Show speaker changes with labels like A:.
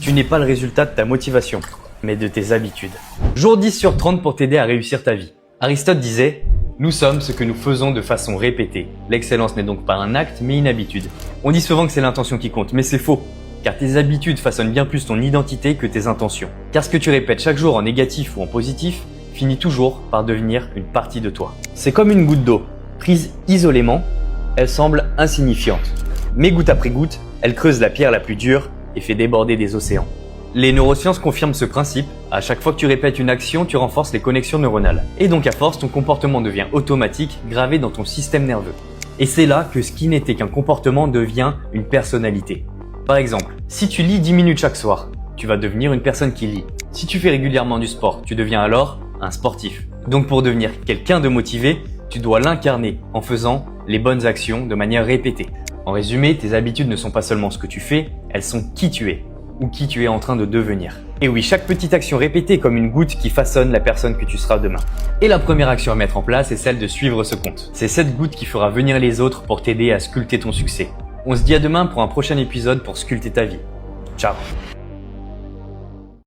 A: Tu n'es pas le résultat de ta motivation, mais de tes habitudes. Jour 10 sur 30 pour t'aider à réussir ta vie. Aristote disait « Nous sommes ce que nous faisons de façon répétée. L'excellence n'est donc pas un acte, mais une habitude. » On dit souvent que c'est l'intention qui compte, mais c'est faux. Car tes habitudes façonnent bien plus ton identité que tes intentions. Car ce que tu répètes chaque jour en négatif ou en positif finit toujours par devenir une partie de toi. C'est comme une goutte d'eau. Prise isolément, elle semble insignifiante. Mais goutte après goutte, elle creuse la pierre la plus dure et fait déborder des océans. Les neurosciences confirment ce principe. À chaque fois que tu répètes une action, tu renforces les connexions neuronales. Et donc à force, ton comportement devient automatique, gravé dans ton système nerveux. Et c'est là que ce qui n'était qu'un comportement devient une personnalité. Par exemple, si tu lis 10 minutes chaque soir, tu vas devenir une personne qui lit. Si tu fais régulièrement du sport, tu deviens alors un sportif. Donc pour devenir quelqu'un de motivé, tu dois l'incarner en faisant les bonnes actions de manière répétée. En résumé, tes habitudes ne sont pas seulement ce que tu fais, elles sont qui tu es ou qui tu es en train de devenir. Et oui, chaque petite action répétée est comme une goutte qui façonne la personne que tu seras demain. Et la première action à mettre en place est celle de suivre ce compte. C'est cette goutte qui fera venir les autres pour t'aider à sculpter ton succès. On se dit à demain pour un prochain épisode pour sculpter ta vie. Ciao!